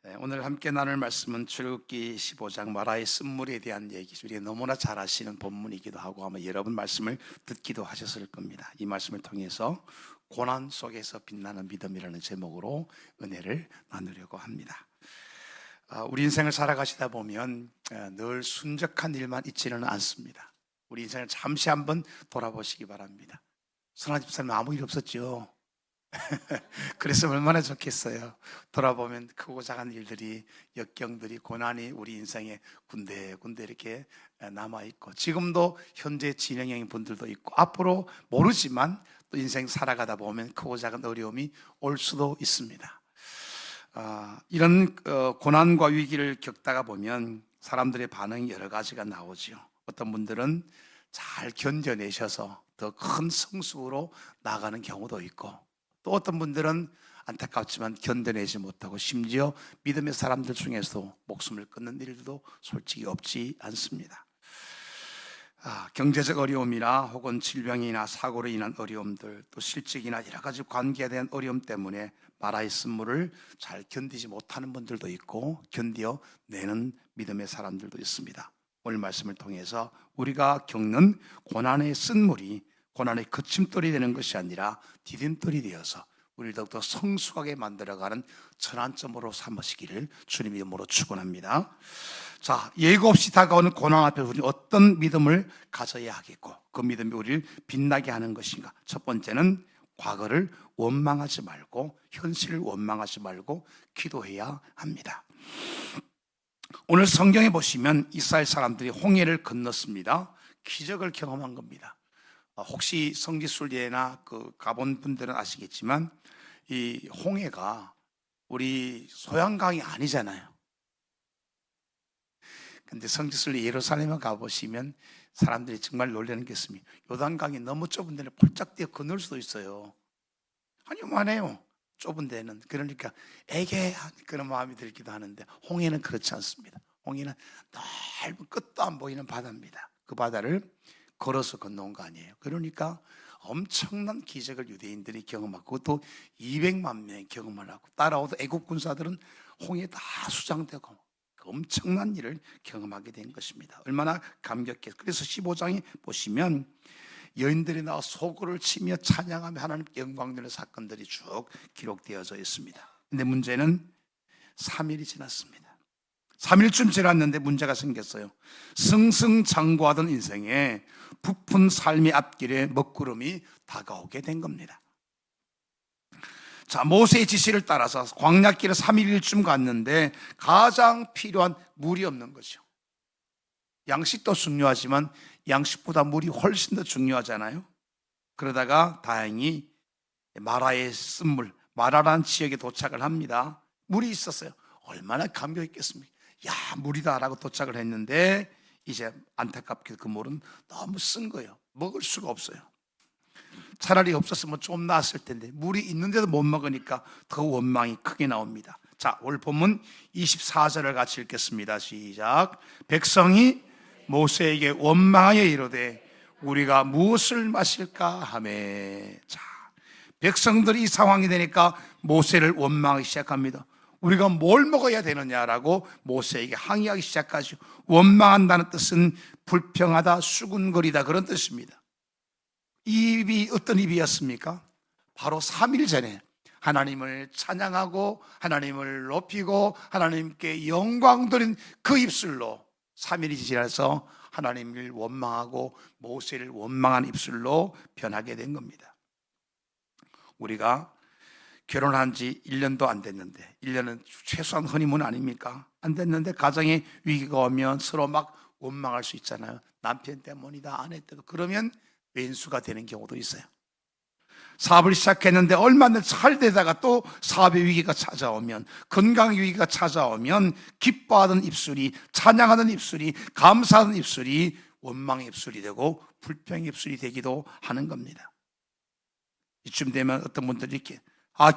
오늘 함께 나눌 말씀은 출애굽기 15장 마라의 쓴물에 대한 얘기, 우리가 너무나 잘 아시는 본문이기도 하고 아마 여러분 말씀을 듣기도 하셨을 겁니다. 이 말씀을 통해서 고난 속에서 빛나는 믿음이라는 제목으로 은혜를 나누려고 합니다. 우리 인생을 살아가시다 보면 늘 순적한 일만 있지는 않습니다. 우리 인생을 잠시 한번 돌아보시기 바랍니다. 선한 집사님 아무 일 없었죠? 그래서 얼마나 좋겠어요. 돌아보면 크고 작은 일들이, 역경들이, 고난이 우리 인생에 군데군데 이렇게 남아있고, 지금도 현재 진행형인 분들도 있고, 앞으로 모르지만 또 인생 살아가다 보면 크고 작은 어려움이 올 수도 있습니다. 이런 고난과 위기를 겪다가 보면 사람들의 반응이 여러 가지가 나오죠. 어떤 분들은 잘 견뎌내셔서 더 큰 성숙으로 나아가는 경우도 있고, 또 어떤 분들은 안타깝지만 견뎌내지 못하고 심지어 믿음의 사람들 중에서도 목숨을 끊는 일들도 솔직히 없지 않습니다. 경제적 어려움이나 혹은 질병이나 사고로 인한 어려움들, 또 실직이나 여러 가지 관계에 대한 어려움 때문에 마라의 쓴물을 잘 견디지 못하는 분들도 있고, 견뎌내는 믿음의 사람들도 있습니다. 오늘 말씀을 통해서 우리가 겪는 고난의 쓴물이 고난의 거침돌이 되는 것이 아니라 디딤돌이 되어서 우리를 더욱더 성숙하게 만들어가는 전환점으로 삼으시기를 주님의 이름으로 축원합니다. 자, 예고 없이 다가오는 고난 앞에 우리는 어떤 믿음을 가져야 하겠고, 그 믿음이 우리를 빛나게 하는 것인가? 첫 번째는 과거를 원망하지 말고, 현실을 원망하지 말고 기도해야 합니다. 오늘 성경에 보시면 이스라엘 사람들이 홍해를 건넜습니다. 기적을 경험한 겁니다. 혹시 성지순례나 가본 분들은 아시겠지만 이 홍해가 우리 소양강이 아니잖아요. 근데 성지순례 예루살렘에 가보시면 사람들이 정말 놀라는 게 있습니다. 요단강이 너무 좁은 데는 폴짝 뛰어 건널 수도 있어요. 아니 요만해요, 좁은 데는. 그러니까 애매한 그런 마음이 들기도 하는데, 홍해는 그렇지 않습니다. 홍해는 넓은 끝도 안 보이는 바다입니다. 그 바다를 걸어서 건너온 거 아니에요. 그러니까 엄청난 기적을 유대인들이 경험하고, 그것도 200만 명이 경험을 하고, 따라오던 애국 군사들은 홍해에 다 수장되고 그 엄청난 일을 경험하게 된 것입니다. 얼마나 감격했어요. 그래서 15장에 보시면 여인들이 나와 소고를 치며 찬양하며 하나님께 영광 드리는 사건들이 쭉 기록되어져 있습니다. 근데 문제는 3일이 지났습니다. 3일쯤 지났는데 문제가 생겼어요. 승승장구하던 인생에 부푼 삶의 앞길에 먹구름이 다가오게 된 겁니다. 자, 모세의 지시를 따라서 광야길을 3일쯤 갔는데 가장 필요한 물이 없는 거죠. 양식도 중요하지만 양식보다 물이 훨씬 더 중요하잖아요. 그러다가 다행히 마라의 쓴물, 마라라는 지역에 도착을 합니다. 물이 있었어요. 얼마나 감격 있겠습니까? 야, 물이다라고 도착을 했는데 이제 안타깝게 그 물은 너무 쓴 거예요. 먹을 수가 없어요. 차라리 없었으면 좀 나았을 텐데 물이 있는데도 못 먹으니까 더 원망이 크게 나옵니다. 자, 오늘 본문 24절을 같이 읽겠습니다. 시작. 백성이 모세에게 원망하여 이르되 우리가 무엇을 마실까 하매. 자, 백성들이 이 상황이 되니까 모세를 원망하기 시작합니다. 우리가 뭘 먹어야 되느냐라고 모세에게 항의하기 시작하죠. 원망한다는 뜻은 불평하다, 수군거리다, 그런 뜻입니다. 이 입이 어떤 입이었습니까? 바로 3일 전에 하나님을 찬양하고 하나님을 높이고 하나님께 영광 드린 그 입술로 3일이 지나서 하나님을 원망하고 모세를 원망한 입술로 변하게 된 겁니다. 우리가 결혼한 지 1년도 안 됐는데, 1년은 최소한 허니문 아닙니까? 안 됐는데 가정에 위기가 오면 서로 막 원망할 수 있잖아요. 남편 때문이다, 아내 때도. 그러면 왼수가 되는 경우도 있어요. 사업을 시작했는데 얼마 안 잘 되다가 또 사업의 위기가 찾아오면, 건강 위기가 찾아오면 기뻐하던 입술이, 찬양하던 입술이, 감사하던 입술이 원망의 입술이 되고 불평의 입술이 되기도 하는 겁니다. 이쯤 되면 어떤 분들이 이렇게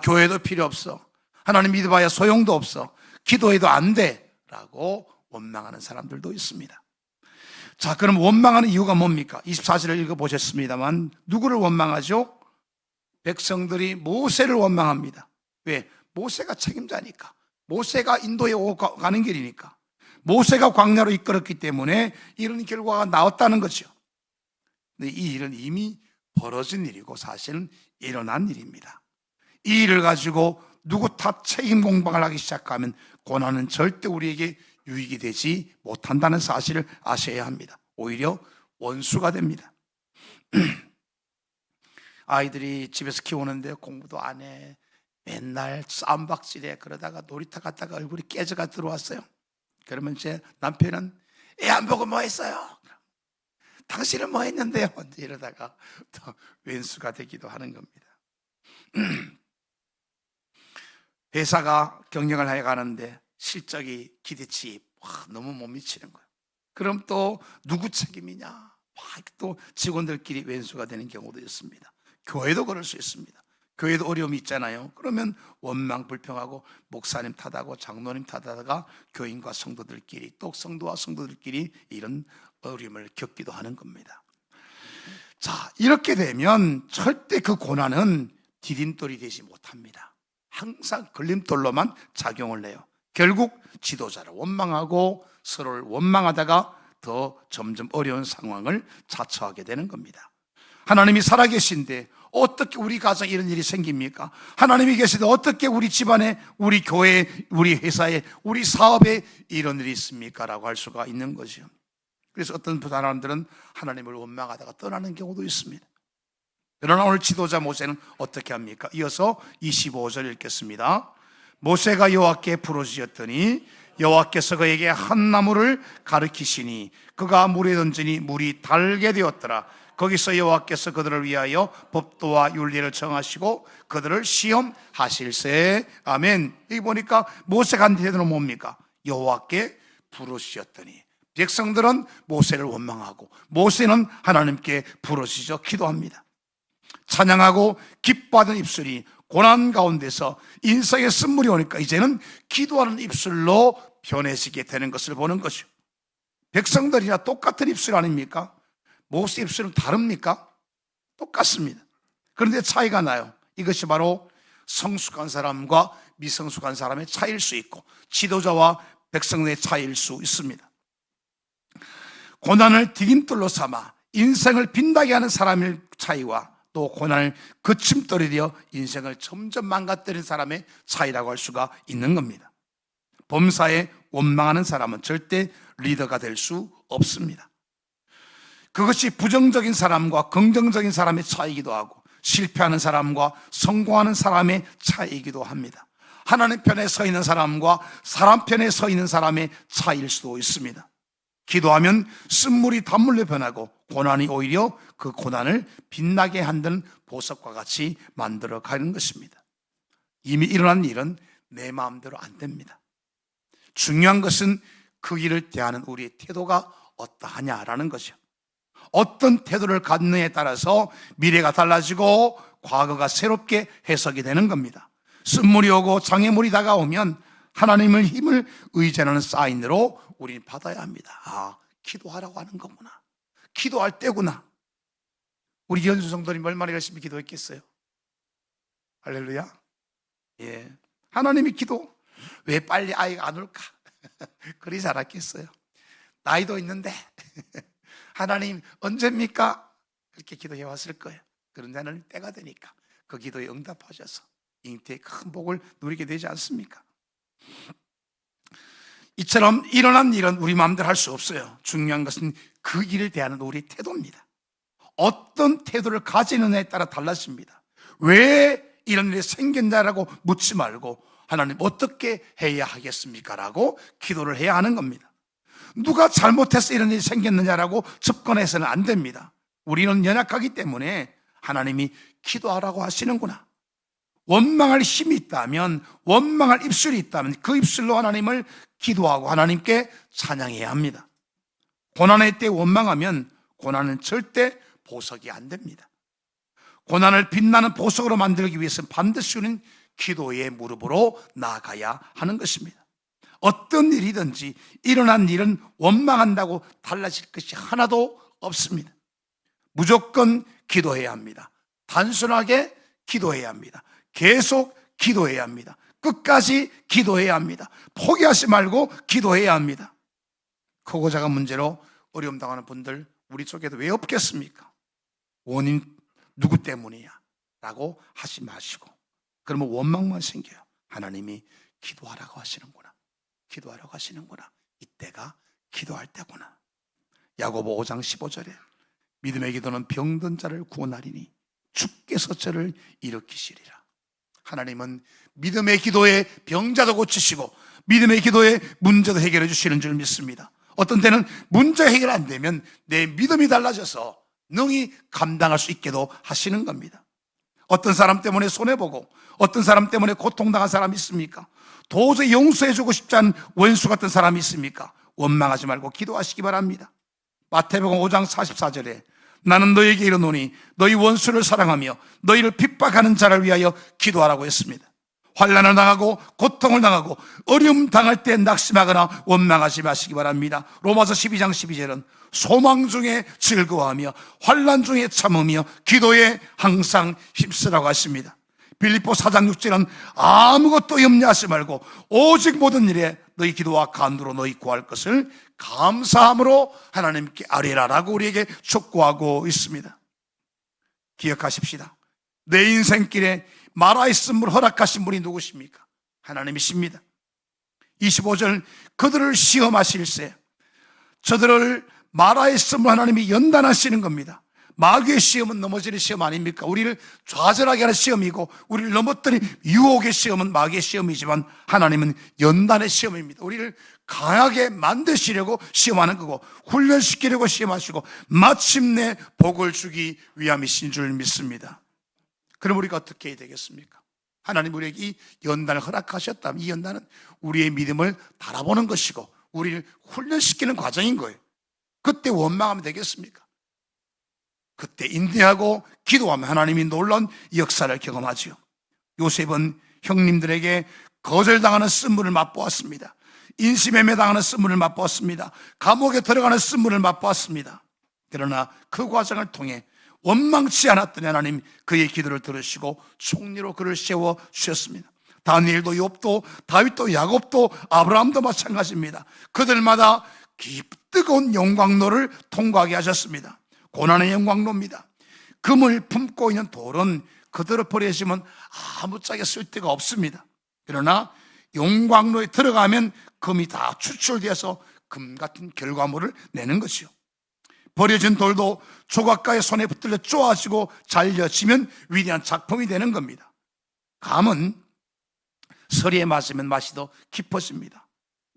교회도 필요 없어, 하나님 믿어봐야 소용도 없어, 기도해도 안 돼 라고 원망하는 사람들도 있습니다. 자, 그럼 원망하는 이유가 뭡니까? 24절을 읽어보셨습니다만 누구를 원망하죠? 백성들이 모세를 원망합니다. 왜? 모세가 책임자니까. 모세가 인도에 오고 가는 길이니까. 모세가 광야로 이끌었기 때문에 이런 결과가 나왔다는 거죠. 근데 이 일은 이미 벌어진 일이고 사실은 일어난 일입니다. 이 일을 가지고 누구 탓 책임 공방을 하기 시작하면 고난은 절대 우리에게 유익이 되지 못한다는 사실을 아셔야 합니다. 오히려 원수가 됩니다. 아이들이 집에서 키우는데 공부도 안 해. 맨날 쌈박질해. 그러다가 놀이터 갔다가 얼굴이 깨져가 들어왔어요. 그러면 제 남편은 애 안 보고 뭐 했어요? 당신은 뭐 했는데요? 이러다가 또 왼수가 되기도 하는 겁니다. 회사가 경영을 해 가는데 실적이 기대치 너무 못 미치는 거예요. 그럼 또 누구 책임이냐? 또 직원들끼리 왼수가 되는 경우도 있습니다. 교회도 그럴 수 있습니다. 교회도 어려움이 있잖아요. 그러면 원망 불평하고 목사님 탓하고 장로님 탓하다가 교인과 성도들끼리 또 성도와 성도들끼리 이런 어려움을 겪기도 하는 겁니다. 자, 이렇게 되면 절대 그 고난은 디딤돌이 되지 못합니다. 항상 걸림돌로만 작용을 해요. 결국 지도자를 원망하고 서로를 원망하다가 더 점점 어려운 상황을 자처하게 되는 겁니다. 하나님이 살아계신데 어떻게 우리 가정에 이런 일이 생깁니까? 하나님이 계시되 어떻게 우리 집안에, 우리 교회에, 우리 회사에, 우리 사업에 이런 일이 있습니까? 라고 할 수가 있는 거죠. 그래서 어떤 사람들은 하나님을 원망하다가 떠나는 경우도 있습니다. 그러나 오늘 지도자 모세는 어떻게 합니까? 이어서 25절 읽겠습니다. 모세가 여호와께 부르짖었더니 여호와께서 그에게 한 나무를 가르치시니 그가 물에 던지니 물이 달게 되었더라. 거기서 여호와께서 그들을 위하여 법도와 윤리를 정하시고 그들을 시험하실세. 아멘. 여기 보니까 모세가 한 태도는 뭡니까? 여호와께 부르짖었더니, 백성들은 모세를 원망하고 모세는 하나님께 부르짖어 기도합니다. 찬양하고 기뻐하던 입술이 고난 가운데서 인생의 쓴물이 오니까 이제는 기도하는 입술로 변해지게 되는 것을 보는 것이죠. 백성들이나 똑같은 입술 아닙니까? 모세 입술은 다릅니까? 똑같습니다. 그런데 차이가 나요. 이것이 바로 성숙한 사람과 미성숙한 사람의 차이일 수 있고 지도자와 백성의 차이일 수 있습니다. 고난을 디딤돌로 삼아 인생을 빛나게 하는 사람의 차이와 또 고난을 거침돌이 되어 인생을 점점 망가뜨리는 사람의 차이라고 할 수가 있는 겁니다. 범사에 원망하는 사람은 절대 리더가 될 수 없습니다. 그것이 부정적인 사람과 긍정적인 사람의 차이이기도 하고 실패하는 사람과 성공하는 사람의 차이이기도 합니다. 하나님 편에 서 있는 사람과 사람 편에 서 있는 사람의 차이일 수도 있습니다. 기도하면 쓴물이 단물로 변하고 고난이 오히려 그 고난을 빛나게 한다는 보석과 같이 만들어 가는 것입니다. 이미 일어난 일은 내 마음대로 안 됩니다. 중요한 것은 그 일을 대하는 우리의 태도가 어떠하냐라는 것이요. 어떤 태도를 갖느냐에 따라서 미래가 달라지고 과거가 새롭게 해석이 되는 겁니다. 쓴물이 오고 장애물이 다가오면 하나님의 힘을 의존하는 사인으로 우리는 받아야 합니다. 아, 기도하라고 하는 거구나. 기도할 때구나. 우리 연수 성도님 얼마나 열심히 기도했겠어요? 할렐루야. 예. 하나님이 기도 왜 빨리 아이가 안 올까? 그러지 않았겠어요? 나이도 있는데 하나님 언제입니까? 그렇게 기도해 왔을 거예요. 그런데 하나님 때가 되니까 그 기도에 응답하셔서 잉태의 큰 복을 누리게 되지 않습니까? 이처럼 일어난 일은 우리 마음대로 할 수 없어요. 중요한 것은 그 일을 대하는 우리의 태도입니다. 어떤 태도를 가지느냐에 따라 달라집니다. 왜 이런 일이 생겼냐라고 묻지 말고 하나님 어떻게 해야 하겠습니까? 라고 기도를 해야 하는 겁니다. 누가 잘못해서 이런 일이 생겼느냐라고 접근해서는 안 됩니다. 우리는 연약하기 때문에 하나님이 기도하라고 하시는구나. 원망할 힘이 있다면, 원망할 입술이 있다면 그 입술로 하나님을 기도하고 하나님께 찬양해야 합니다. 고난의 때 원망하면 고난은 절대 보석이 안 됩니다. 고난을 빛나는 보석으로 만들기 위해서는 반드시 우리는 기도의 무릎으로 나아가야 하는 것입니다. 어떤 일이든지 일어난 일은 원망한다고 달라질 것이 하나도 없습니다. 무조건 기도해야 합니다. 단순하게 기도해야 합니다. 계속 기도해야 합니다. 끝까지 기도해야 합니다. 포기하지 말고 기도해야 합니다. 크고 작은 문제로 어려움 당하는 분들 우리 쪽에도 왜 없겠습니까? 원인 누구 때문이야? 라고 하지 마시고, 그러면 원망만 생겨요. 하나님이 기도하라고 하시는구나, 기도하라고 하시는구나, 이때가 기도할 때구나. 야고보 5장 15절에 믿음의 기도는 병든 자를 구원하리니 주께서 저를 일으키시리라. 하나님은 믿음의 기도에 병자도 고치시고 믿음의 기도에 문제도 해결해 주시는 줄 믿습니다. 어떤 때는 문제 해결 안 되면 내 믿음이 달라져서 능히 감당할 수 있게도 하시는 겁니다. 어떤 사람 때문에 손해보고 어떤 사람 때문에 고통당한 사람이 있습니까? 도저히 용서해주고 싶지 않은 원수 같은 사람이 있습니까? 원망하지 말고 기도하시기 바랍니다. 마태복음 5장 44절에 나는 너에게 이르노니 너희 원수를 사랑하며 너희를 핍박하는 자를 위하여 기도하라고 했습니다. 환난을 당하고 고통을 당하고 어려움 당할 때 낙심하거나 원망하지 마시기 바랍니다. 로마서 12장 12절은 소망 중에 즐거워하며 환난 중에 참으며 기도에 항상 힘쓰라고 하십니다. 빌립보 4장 6절은 아무것도 염려하지 말고 오직 모든 일에 너희 기도와 간구로 너희 구할 것을 감사함으로 하나님께 아뢰라라고 우리에게 촉구하고 있습니다. 기억하십시다. 내 인생길에 말하였음을 허락하신 분이 누구십니까? 하나님이십니다. 25절 그들을 시험하실세, 저들을 말하였음을 하나님이 연단하시는 겁니다. 마귀의 시험은 넘어지는 시험 아닙니까? 우리를 좌절하게 하는 시험이고 우리를 넘어뜨린 유혹의 시험은 마귀의 시험이지만 하나님은 연단의 시험입니다. 우리를 강하게 만드시려고 시험하는 거고 훈련시키려고 시험하시고 마침내 복을 주기 위함이신 줄 믿습니다. 그럼 우리가 어떻게 해야 되겠습니까? 하나님 우리에게 이 연단을 허락하셨다면 이 연단은 우리의 믿음을 바라보는 것이고 우리를 훈련시키는 과정인 거예요. 그때 원망하면 되겠습니까? 그때 인내하고 기도하면 하나님이 놀라운 역사를 경험하죠. 요셉은 형님들에게 거절당하는 쓴물을 맛보았습니다. 인신매매 당하는 쓴물을 맛보았습니다. 감옥에 들어가는 쓴물을 맛보았습니다. 그러나 그 과정을 통해 원망치 않았더니 하나님 그의 기도를 들으시고 총리로 그를 세워 주셨습니다. 다니엘도 욥도 다윗도 야곱도 아브라함도 마찬가지입니다. 그들마다 뜨거운 영광로를 통과하게 하셨습니다. 고난의 영광로입니다. 금을 품고 있는 돌은 그대로 버려지면 아무짝에 쓸데가 없습니다. 그러나 영광로에 들어가면 금이 다 추출되어서 금 같은 결과물을 내는 것이요. 버려진 돌도 조각가의 손에 붙들려 쪼아지고 잘려지면 위대한 작품이 되는 겁니다. 감은 서리에 마시면 맛이 더 깊어집니다.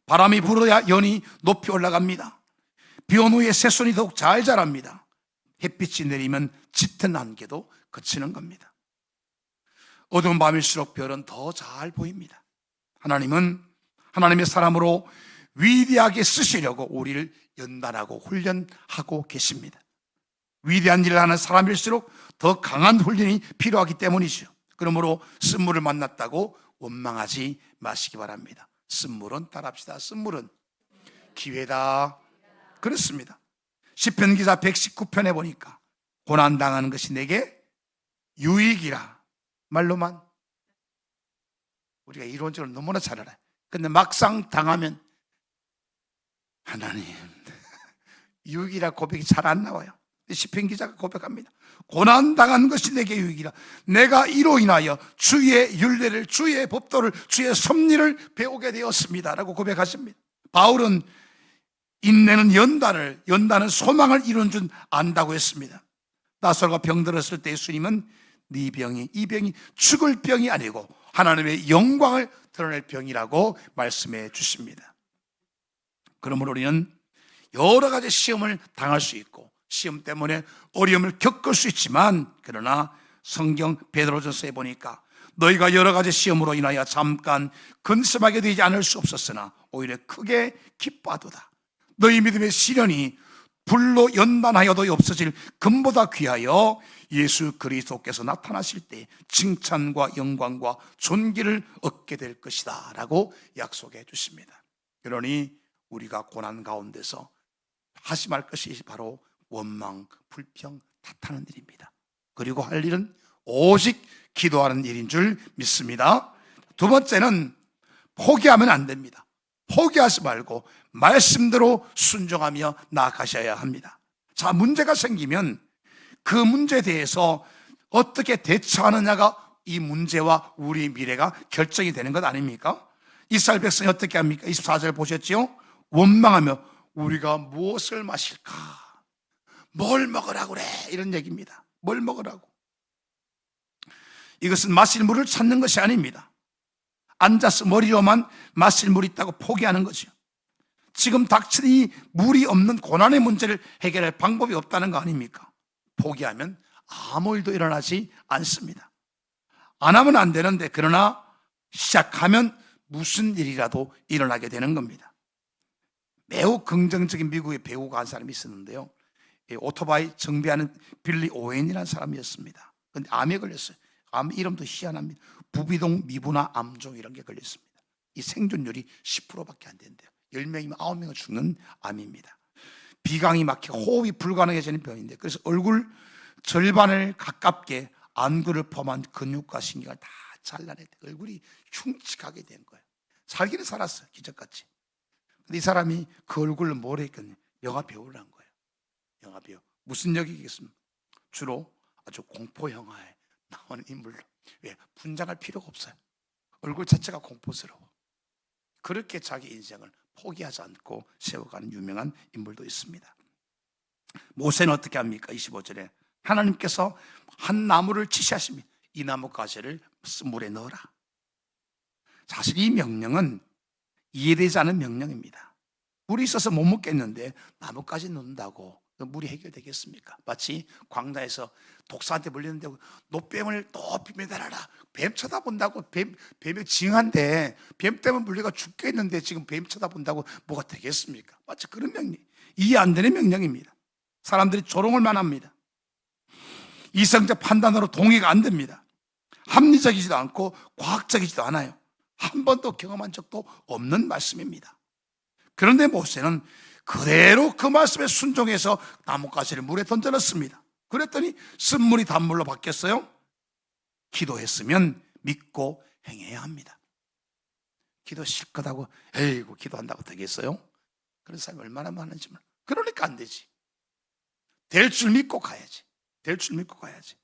바람이 불어야 연이 높이 올라갑니다. 비 온 후에 새순이 더욱 잘 자랍니다. 햇빛이 내리면 짙은 안개도 그치는 겁니다. 어두운 밤일수록 별은 더 잘 보입니다. 하나님은 하나님의 사람으로 위대하게 쓰시려고 우리를 연단하고 훈련하고 계십니다. 위대한 일을 하는 사람일수록 더 강한 훈련이 필요하기 때문이죠. 그러므로 쓴물을 만났다고 원망하지 마시기 바랍니다. 쓴물은 따라합시다. 쓴물은 기회다. 그렇습니다. 시편 기사 119편에 보니까 고난당하는 것이 내게 유익이라 말로만 우리가 이론적으로 너무나 잘 알아요. 근데 막상 당하면 하나님 유익이라 고백이 잘 안 나와요. 시편 기자가 고백합니다. 고난당한 것이 내게 유익이라 내가 이로 인하여 주의 율례를 주의 법도를 주의 섭리를 배우게 되었습니다 라고 고백하십니다. 바울은 인내는 연단은 소망을 이루는 줄 안다고 했습니다. 나설과 병들었을 때 예수님은 네 병이 이 병이 죽을 병이 아니고 하나님의 영광을 드러낼 병이라고 말씀해 주십니다. 그러므로 우리는 여러 가지 시험을 당할 수 있고 시험 때문에 어려움을 겪을 수 있지만 그러나 성경 베드로전서에 보니까 너희가 여러 가지 시험으로 인하여 잠깐 근심하게 되지 않을 수 없었으나 오히려 크게 기뻐하도다. 너희 믿음의 시련이 불로 연단하여도 없어질 금보다 귀하여 예수 그리스도께서 나타나실 때 칭찬과 영광과 존귀를 얻게 될 것이다 라고 약속해 주십니다. 그러니 우리가 고난 가운데서 하지 말 것이 바로 원망, 불평, 탓하는 일입니다. 그리고 할 일은 오직 기도하는 일인 줄 믿습니다. 두 번째는 포기하면 안 됩니다. 포기하지 말고 말씀대로 순종하며 나아가셔야 합니다. 자, 문제가 생기면 그 문제에 대해서 어떻게 대처하느냐가 이 문제와 우리의 미래가 결정이 되는 것 아닙니까? 이스라엘 백성이 어떻게 합니까? 24절 보셨죠? 원망하며 우리가 무엇을 마실까? 뭘 먹으라고 그래? 이런 얘기입니다. 뭘 먹으라고? 이것은 마실 물을 찾는 것이 아닙니다. 앉아서 머리로만 마실 물이 있다고 포기하는 거죠. 지금 닥친 이 물이 없는 고난의 문제를 해결할 방법이 없다는 거 아닙니까? 포기하면 아무 일도 일어나지 않습니다. 안 하면 안 되는데, 그러나 시작하면 무슨 일이라도 일어나게 되는 겁니다. 매우 긍정적인 미국의 배우가 한 사람이 있었는데요, 오토바이 정비하는 빌리 오웬이라는 사람이었습니다. 그런데 암에 걸렸어요. 암 이름도 희한합니다. 부비동 미분화 암종 이런 게 걸렸습니다. 이 생존율이 10%밖에 안 된대요. 10명이면 9명은 죽는 암입니다. 비강이 막혀 호흡이 불가능해지는 병인데, 그래서 얼굴 절반을 가깝게 안구를 포함한 근육과 신경을 다 잘라냈대. 얼굴이 흉측하게 된 거예요. 살기는 살았어요, 기적같이. 근데 이 사람이 그 얼굴로 뭘 했겠냐? 영화 배우를 한 거예요. 영화 배우. 무슨 역이겠습니까? 주로 아주 공포 영화에 나오는 인물로. 왜? 분장할 필요가 없어요. 얼굴 자체가 공포스러워. 그렇게 자기 인생을 포기하지 않고 세워가는 유명한 인물도 있습니다. 모세는 어떻게 합니까? 25절에 하나님께서 한 나무를 지시하십니다. 이 나무 가지를 물에 넣어라. 사실 이 명령은 이해되지 않은 명령입니다. 물이 있어서 못 먹겠는데 나무까지 넣는다고 물이 해결되겠습니까? 마치 광야에서 독사한테 물렸는데 노뱀을 높이 매달아라. 뱀 쳐다본다고. 뱀이 징한데 뱀 때문에 물려가 죽겠는데 지금 뱀 쳐다본다고 뭐가 되겠습니까? 마치 그런 명령, 이해 안 되는 명령입니다. 사람들이 조롱을만 합니다. 이성적 판단으로 동의가 안 됩니다. 합리적이지도 않고 과학적이지도 않아요. 한 번도 경험한 적도 없는 말씀입니다. 그런데 모세는 그대로 그 말씀에 순종해서 나뭇가지를 물에 던져넣습니다. 그랬더니 쓴물이 단물로 바뀌었어요. 기도했으면 믿고 행해야 합니다. 기도 실컷 하고 에이구 기도한다고 되겠어요? 그런 사람이 얼마나 많은지 몰라. 그러니까 안 되지. 될 줄 믿고 가야지. 될 줄 믿고 가야지.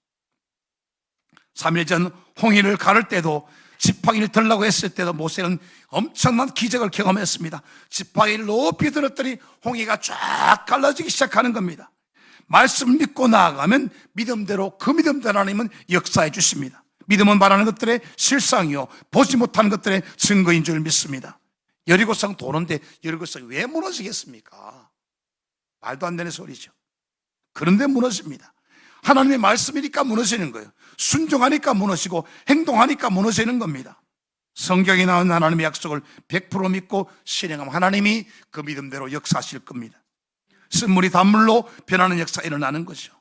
3일 전 홍해를 가를 때도, 지팡이를 들라고 했을 때도 모세는 엄청난 기적을 경험했습니다. 지팡이를 높이 들었더니 홍해가 쫙 갈라지기 시작하는 겁니다. 말씀을 믿고 나아가면 믿음대로, 그 믿음대로 하나님은 역사해 주십니다. 믿음은 말하는 것들의 실상이요 보지 못하는 것들의 증거인 줄 믿습니다. 여리고성 도는데 여리고성이 왜 무너지겠습니까? 말도 안 되는 소리죠. 그런데 무너집니다. 하나님의 말씀이니까 무너지는 거예요. 순종하니까 무너지고 행동하니까 무너지는 겁니다. 성경에 나온 하나님의 약속을 100% 믿고 실행하면 하나님이 그 믿음대로 역사하실 겁니다. 쓴물이 단물로 변하는 역사가 일어나는 거죠.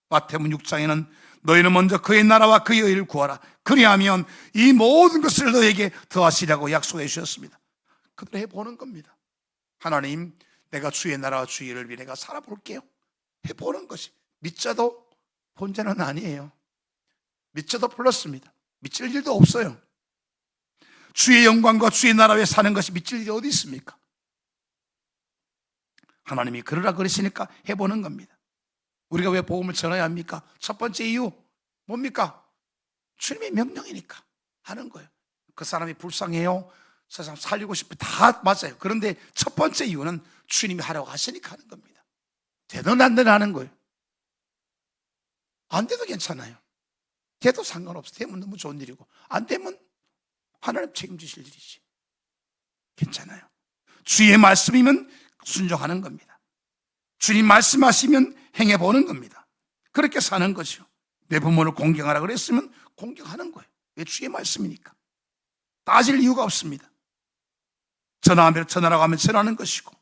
마태복음 6장에는 너희는 먼저 그의 나라와 그의 의를 구하라. 그리하면 이 모든 것을 너에게 더하시라고 약속해 주셨습니다. 그대로 해보는 겁니다. 하나님, 내가 주의 나라와 주의 의를 위해 내가 살아볼게요. 해보는 것이, 믿자도 본전은 아니에요. 믿자도 플러스입니다. 믿질 일도 없어요. 주의 영광과 주의 나라 위에 사는 것이 믿질 일이 어디 있습니까? 하나님이 그러라 그러시니까 해보는 겁니다. 우리가 왜 복음을 전해야 합니까? 첫 번째 이유 뭡니까? 주님의 명령이니까 하는 거예요. 그 사람이 불쌍해요, 세상 살리고 싶어, 다 맞아요. 그런데 첫 번째 이유는 주님이 하라고 하시니까 하는 겁니다. 되든 안 되든 하는 거예요. 안 돼도 괜찮아요. 돼도 상관없어. 되면 너무 좋은 일이고, 안 되면 하나님 책임지실 일이지. 괜찮아요. 주의 말씀이면 순종하는 겁니다. 주님 말씀하시면 행해보는 겁니다. 그렇게 사는 거죠. 내 부모를 공경하라 그랬으면 공경하는 거예요. 왜? 주의 말씀이니까. 따질 이유가 없습니다. 전화하면 전화라고 하면 전하는 것이고,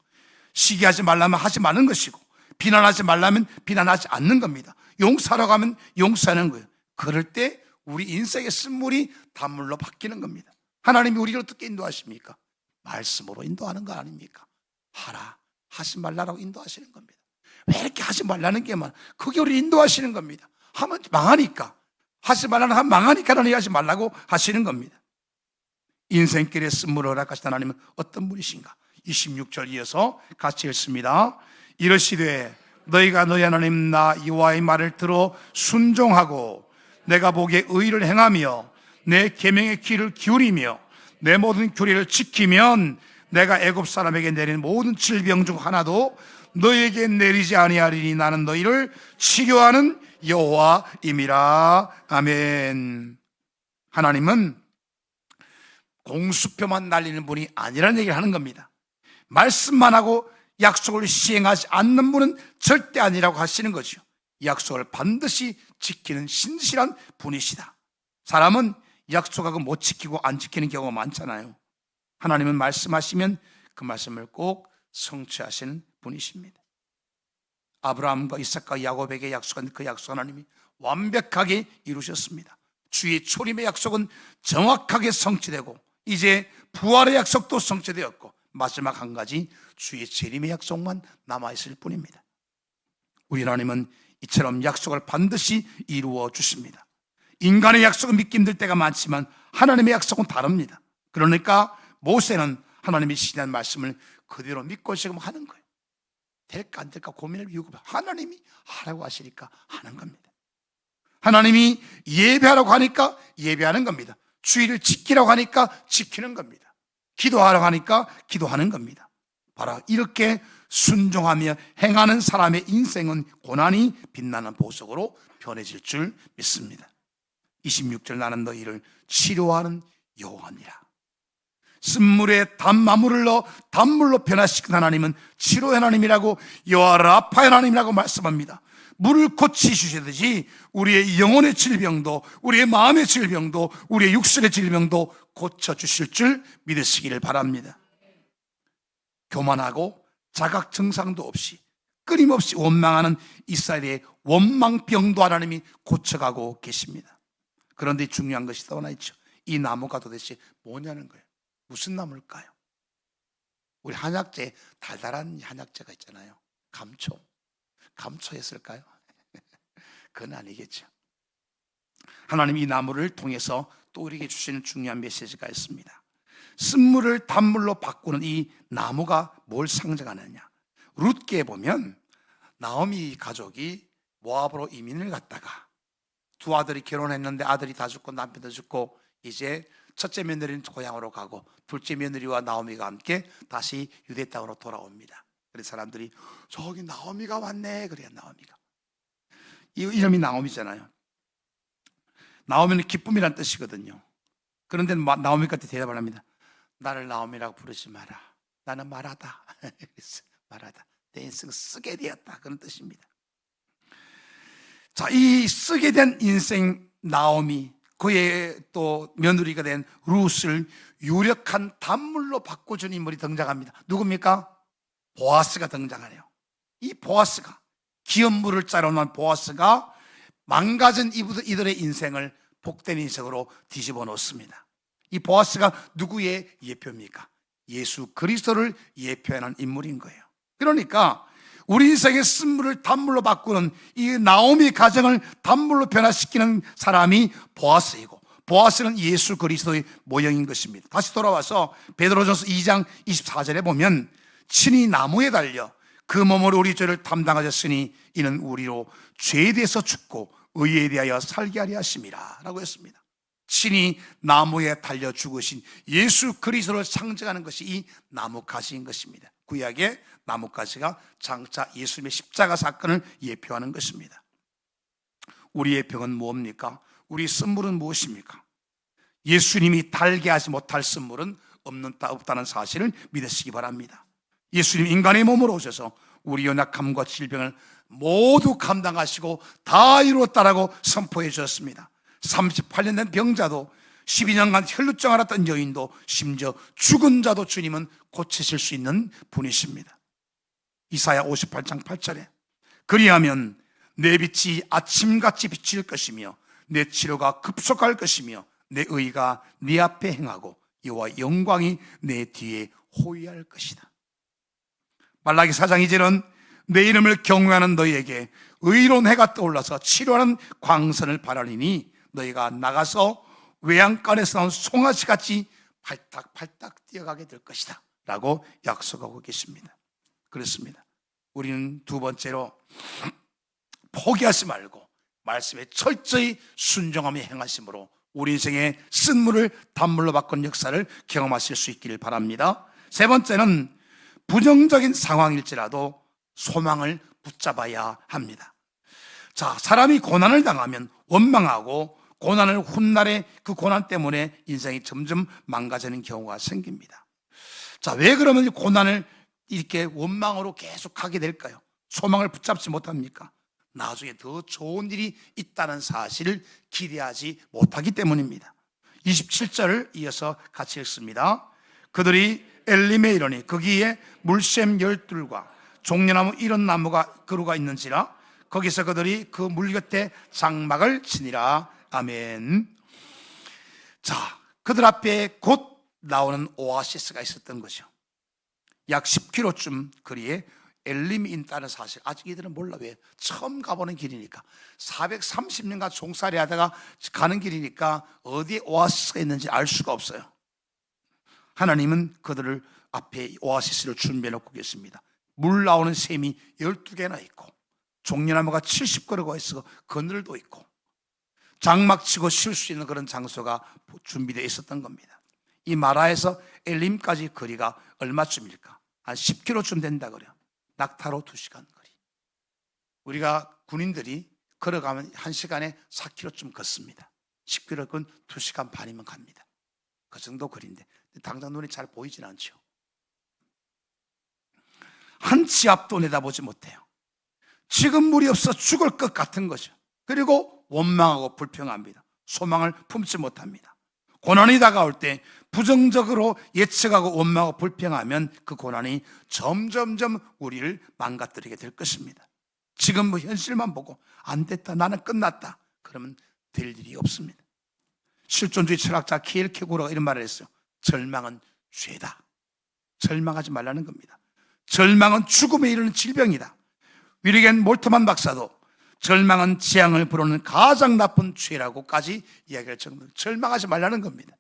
시기하지 말라면 하지 마는 것이고, 비난하지 말라면 비난하지 않는 겁니다. 용서하라고 하면 용서하는 거예요. 그럴 때 우리 인생의 쓴물이 단물로 바뀌는 겁니다. 하나님이 우리를 어떻게 인도하십니까? 말씀으로 인도하는 거 아닙니까? 하라, 하지 말라라고 인도하시는 겁니다. 왜 이렇게 하지 말라는 게 많아? 그게 우리를 인도하시는 겁니다. 하면 망하니까. 하지 말라는 하면 망하니까 하나님이 하지 말라고 하시는 겁니다. 인생길에 쓴물을 허락하신 하나님은 어떤 분이신가? 26절 이어서 같이 읽습니다. 이르시되 너희가 너희 하나님 나 여호와의 말을 들어 순종하고 내가 보기에 의를 행하며 내 계명의 귀를 기울이며 내 모든 규례를 지키면 내가 애굽 사람에게 내린 모든 질병 중 하나도 너희에게 내리지 아니하리니 나는 너희를 치료하는 여호와임이라. 아멘. 하나님은 공수표만 날리는 분이 아니라는 얘기를 하는 겁니다. 말씀만 하고 약속을 시행하지 않는 분은 절대 아니라고 하시는 거죠. 약속을 반드시 지키는 신실한 분이시다. 사람은 약속하고 못 지키고 안 지키는 경우가 많잖아요. 하나님은 말씀하시면 그 말씀을 꼭 성취하시는 분이십니다. 아브라함과 이삭과 야곱에게 약속한 그 약속 하나님이 완벽하게 이루셨습니다. 주의 초림의 약속은 정확하게 성취되고 이제 부활의 약속도 성취되었고 마지막 한 가지 주의 재림의 약속만 남아있을 뿐입니다. 우리 하나님은 이처럼 약속을 반드시 이루어 주십니다. 인간의 약속은 믿기 힘들 때가 많지만 하나님의 약속은 다릅니다. 그러니까 모세는 하나님이 시키는 말씀을 그대로 믿고 지금 하는 거예요. 될까 안 될까 고민을 이유가 하나님이 하라고 하시니까 하는 겁니다. 하나님이 예배하라고 하니까 예배하는 겁니다. 주의를 지키라고 하니까 지키는 겁니다. 기도하라고 하니까 기도하는 겁니다. 바로 이렇게 순종하며 행하는 사람의 인생은 고난이 빛나는 보석으로 변해질 줄 믿습니다. 26절 나는 너희를 치료하는 여호와니라. 쓴물에 단마물을 넣어 단물로 변화시킨 하나님은 치료의 하나님이라고 여호와 라파의 하나님이라고 말씀합니다. 물을 고치시듯이 우리의 영혼의 질병도 우리의 마음의 질병도 우리의 육신의 질병도 고쳐주실 줄 믿으시기를 바랍니다. 교만하고 자각 증상도 없이 끊임없이 원망하는 이스라엘의 원망병도 하나님이 고쳐가고 계십니다. 그런데 중요한 것이 또 하나 있죠. 이 나무가 도대체 뭐냐는 거예요. 무슨 나무일까요? 우리 한약재 달달한 한약재가 있잖아요. 감초였을까요? 그건 아니겠죠. 하나님이 이 나무를 통해서 또 우리에게 주시는 중요한 메시지가 있습니다. 쓴물을 단물로 바꾸는 이 나무가 뭘 상징하느냐? 룻기에 보면 나오미 가족이 모압으로 이민을 갔다가 두 아들이 결혼했는데 아들이 다 죽고 남편도 죽고 이제 첫째 며느리는 고향으로 가고 둘째 며느리와 나오미가 함께 다시 유대 땅으로 돌아옵니다. 그래서 사람들이 저기 나오미가 왔네. 그래요. 나오미가. 이 이름이 나오미잖아요. 나오미는 기쁨이란 뜻이거든요. 그런데 나오미한테 대답을 합니다. 나를 나오미라고 부르지 마라. 나는 마라다. 마라다. 내 인생은 쓰게 되었다. 그런 뜻입니다. 자, 이 쓰게 된 인생 나오미, 그의 또 며느리가 된 룻을 유력한 단물로 바꿔준 인물이 등장합니다. 누굽니까? 보아스가 등장하네요. 이 보아스가 기업물을 짜려는 보아스가 망가진 이들의 인생을 복된 인생으로 뒤집어 놓습니다. 이 보아스가 누구의 예표입니까? 예수 그리스도를 예표하는 인물인 거예요. 그러니까 우리 인생의 쓴물을 단물로 바꾸는 이 나오미 가정을 단물로 변화시키는 사람이 보아스이고 보아스는 예수 그리스도의 모형인 것입니다. 다시 돌아와서 베드로전서 2장 24절에 보면 친히 나무에 달려 그 몸으로 우리 죄를 담당하셨으니 이는 우리로 죄에 대해서 죽고 의에 대하여 살게 하려 하심이라 라고 했습니다. 친히 나무에 달려 죽으신 예수 그리스도를 상징하는 것이 이 나뭇가지인 것입니다. 구약의 나뭇가지가 장차 예수님의 십자가 사건을 예표하는 것입니다. 우리의 병은 무엇입니까? 우리 쓴물은 무엇입니까? 예수님이 달게 하지 못할 쓴물은 없다는 사실을 믿으시기 바랍니다. 예수님 인간의 몸으로 오셔서 우리 연약함과 질병을 모두 감당하시고 다 이루었다라고 선포해 주셨습니다. 38년 된 병자도 12년간 혈루증 앓았던 여인도 심지어 죽은 자도 주님은 고치실 수 있는 분이십니다. 이사야 58장 8절에 그리하면 내 빛이 아침같이 비칠 것이며 내 치료가 급속할 것이며 내 의가 네 앞에 행하고 여호와의 영광이 내 뒤에 호위할 것이다. 말라기 4장 2절은 내 이름을 경외하는 너희에게 의로운 해가 떠올라서 치료하는 광선을 바라리니 너희가 나가서 외양간에서 나온 송아지같이 팔딱팔딱 뛰어가게 될 것이다 라고 약속하고 계십니다. 그렇습니다. 우리는 두 번째로 포기하지 말고 말씀에 철저히 순종하며 행하심으로 우리 인생의 쓴물을 단물로 바꾸는 역사를 경험하실 수 있기를 바랍니다. 세 번째는 부정적인 상황일지라도 소망을 붙잡아야 합니다. 자, 사람이 고난을 당하면 원망하고 고난을 훗날에 그 고난 때문에 인생이 점점 망가지는 경우가 생깁니다. 자, 왜 그러면 고난을 이렇게 원망으로 계속 하게 될까요? 소망을 붙잡지 못합니까? 나중에 더 좋은 일이 있다는 사실을 기대하지 못하기 때문입니다. 27절을 이어서 같이 읽습니다. 그들이 엘림에 이르니 거기에 물샘 12과 종려나무 이런 나무가 그루가 있는지라 거기서 그들이 그 물 곁에 장막을 치니라. 아멘. 자, 그들 앞에 곧 나오는 오아시스가 있었던 거죠. 약 10km쯤 거리에 엘림이 있다는 사실 아직 이들은 몰라. 왜? 처음 가보는 길이니까. 430년간 종살이 하다가 가는 길이니까 어디에 오아시스가 있는지 알 수가 없어요. 하나님은 그들을 앞에 오아시스를 준비해 놓고 계십니다. 물 나오는 샘이 12개나 있고 종려나무가 70그루가 있어 그늘도 있고 장막 치고 쉴 수 있는 그런 장소가 준비되어 있었던 겁니다. 이 마라에서 엘림까지 거리가 얼마쯤일까? 한 10km쯤 된다 그래요. 낙타로 2시간 거리. 우리가 군인들이 걸어가면 1시간에 4km쯤 걷습니다. 10km는 2시간 반이면 갑니다. 그 정도 거리인데 당장 눈이 잘 보이진 않죠. 한 치 앞도 내다보지 못해요. 지금 물이 없어 죽을 것 같은 거죠. 그리고 원망하고 불평합니다. 소망을 품지 못합니다. 고난이 다가올 때 부정적으로 예측하고 원망하고 불평하면 그 고난이 점점점 우리를 망가뜨리게 될 것입니다. 지금 뭐 현실만 보고 안 됐다, 나는 끝났다, 그러면 될 일이 없습니다. 실존주의 철학자 키엘케고르가 이런 말을 했어요. 절망은 죄다. 절망하지 말라는 겁니다. 절망은 죽음에 이르는 질병이다. 위르겐 몰트만 박사도 절망은 재앙을 부르는 가장 나쁜 죄라고까지 이야기할 정도로 절망하지 말라는 겁니다.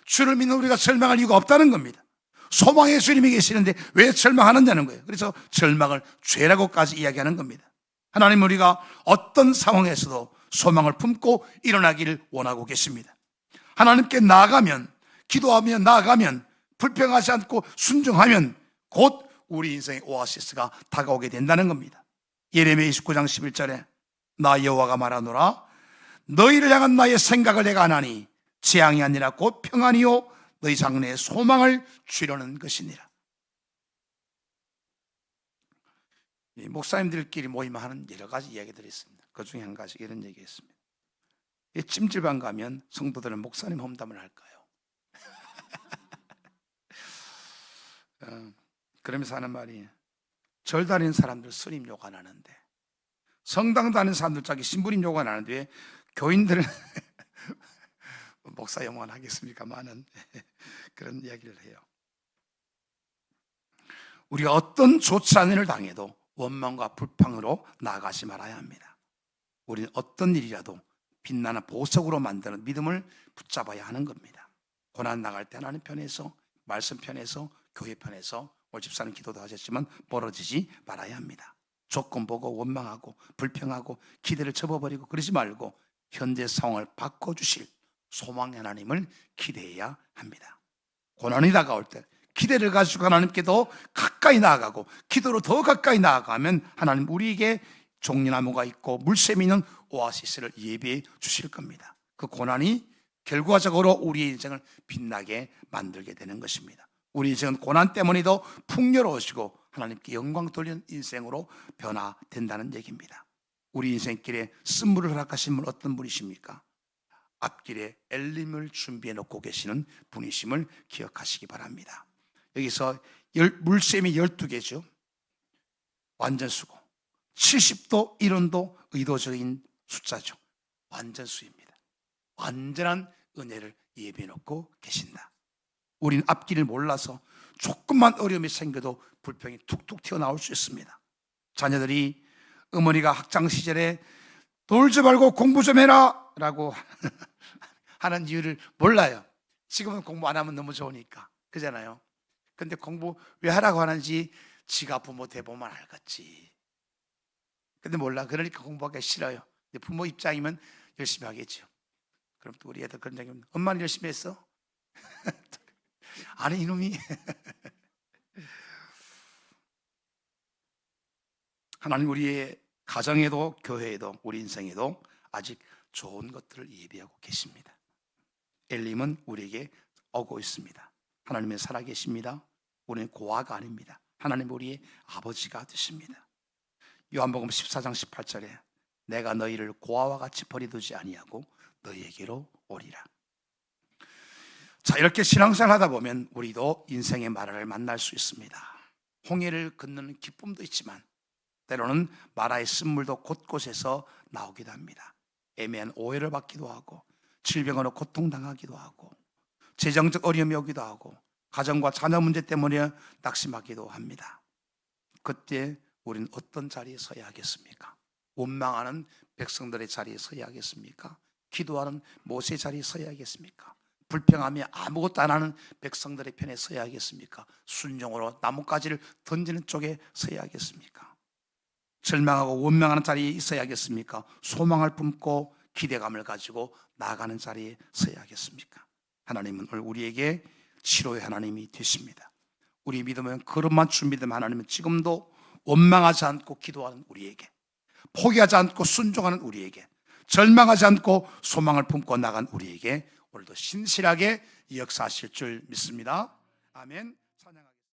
주를 믿는 우리가 절망할 이유가 없다는 겁니다. 소망의 주님이 계시는데 왜 절망하느냐는 거예요. 그래서 절망을 죄라고까지 이야기하는 겁니다. 하나님은 우리가 어떤 상황에서도 소망을 품고 일어나기를 원하고 계십니다. 하나님께 나아가면, 기도하며 나아가면, 불평하지 않고 순종하면 곧 우리 인생의 오아시스가 다가오게 된다는 겁니다. 예레미야 29장 11절에 나 여호와가 말하노라 너희를 향한 나의 생각을 내가 아나니 재앙이 아니라 곧 평안이요 너희 장래에 소망을 주려는 것이니라. 목사님들끼리 모임하는 여러 가지 이야기들이 있습니다. 그 중에 한 가지 이런 얘기했습니다. 찜질방 가면 성도들은 목사님 험담을 할까요? 그러면서 하는 말이 절 다니는 사람들 스님 욕 안 하는데 성당 다니는 사람들 자기 신부님 욕 안 하는데 왜 교인들은 목사 영원 하겠습니까만은 그런 이야기를 해요. 우리가 어떤 좋지 않은 일을 당해도 원망과 불평으로 나아가지 말아야 합니다. 우리는 어떤 일이라도 빛나는 보석으로 만드는 믿음을 붙잡아야 하는 겁니다. 고난 나갈 때 하나님 편에서, 말씀 편에서, 교회 편에서, 오늘 집사님 기도도 하셨지만 벌어지지 말아야 합니다. 조건 보고 원망하고 불평하고 기대를 접어버리고 그러지 말고 현재 상황을 바꿔주실 소망의 하나님을 기대해야 합니다. 고난이 다가올 때 기대를 가지고 하나님께 더 가까이 나아가고 기도로 더 가까이 나아가면 하나님 우리에게 종려나무가 있고 물샘이 있는 오아시스를 예비해 주실 겁니다. 그 고난이 결과적으로 우리의 인생을 빛나게 만들게 되는 것입니다. 우리 인생은 고난 때문에도 풍요로우시고 하나님께 영광 돌리는 인생으로 변화된다는 얘기입니다. 우리 인생길에 쓴물을 허락하신 분 어떤 분이십니까? 앞길에 엘림을 준비해 놓고 계시는 분이심을 기억하시기 바랍니다. 여기서 물샘이 12개죠. 완전수고 70도 1온도 의도적인 숫자죠. 완전수입니다. 완전한 은혜를 예비해 놓고 계신다. 우리는 앞길을 몰라서 조금만 어려움이 생겨도 불평이 툭툭 튀어나올 수 있습니다. 자녀들이 어머니가 학창 시절에 놀지 말고 공부 좀 해라 라고 하는 이유를 몰라요. 지금은 공부 안 하면 너무 좋으니까. 그잖아요. 근데 공부 왜 하라고 하는지 지가 부모 돼보면 알겠지. 근데 몰라. 그러니까 공부하기 싫어요. 근데 부모 입장이면 열심히 하겠죠. 그럼 또 우리 애들 그런 얘기 합니다. 엄마는 열심히 했어? 아니 이놈이. 하나님 우리의 가정에도 교회에도 우리 인생에도 아직 좋은 것들을 예비하고 계십니다. 엘림은 우리에게 오고 있습니다. 하나님은 살아계십니다. 우리는 고아가 아닙니다. 하나님 우리의 아버지가 되십니다. 요한복음 14장 18절에 내가 너희를 고아와 같이 버려두지 아니하고 너희에게로 오리라. 자, 이렇게 신앙생활 하다 보면 우리도 인생의 마라를 만날 수 있습니다. 홍해를 건너는 기쁨도 있지만 때로는 마라의 쓴물도 곳곳에서 나오기도 합니다. 애매한 오해를 받기도 하고 질병으로 고통당하기도 하고 재정적 어려움이 오기도 하고 가정과 자녀 문제 때문에 낙심하기도 합니다. 그때 우리는 어떤 자리에 서야 하겠습니까? 원망하는 백성들의 자리에 서야 하겠습니까? 기도하는 모세의 자리에 서야 하겠습니까? 불평하며 아무것도 안 하는 백성들의 편에 서야 하겠습니까? 순종으로 나뭇가지를 던지는 쪽에 서야 하겠습니까? 절망하고 원망하는 자리에 있어야 하겠습니까? 소망을 품고 기대감을 가지고 나아가는 자리에 서야 하겠습니까? 하나님은 오늘 우리에게 치료의 하나님이 되십니다. 우리 믿으면 그릇만 준비된 하나님은 지금도 원망하지 않고 기도하는 우리에게, 포기하지 않고 순종하는 우리에게, 절망하지 않고 소망을 품고 나간 우리에게 오늘도 신실하게 역사하실 줄 믿습니다. 아멘.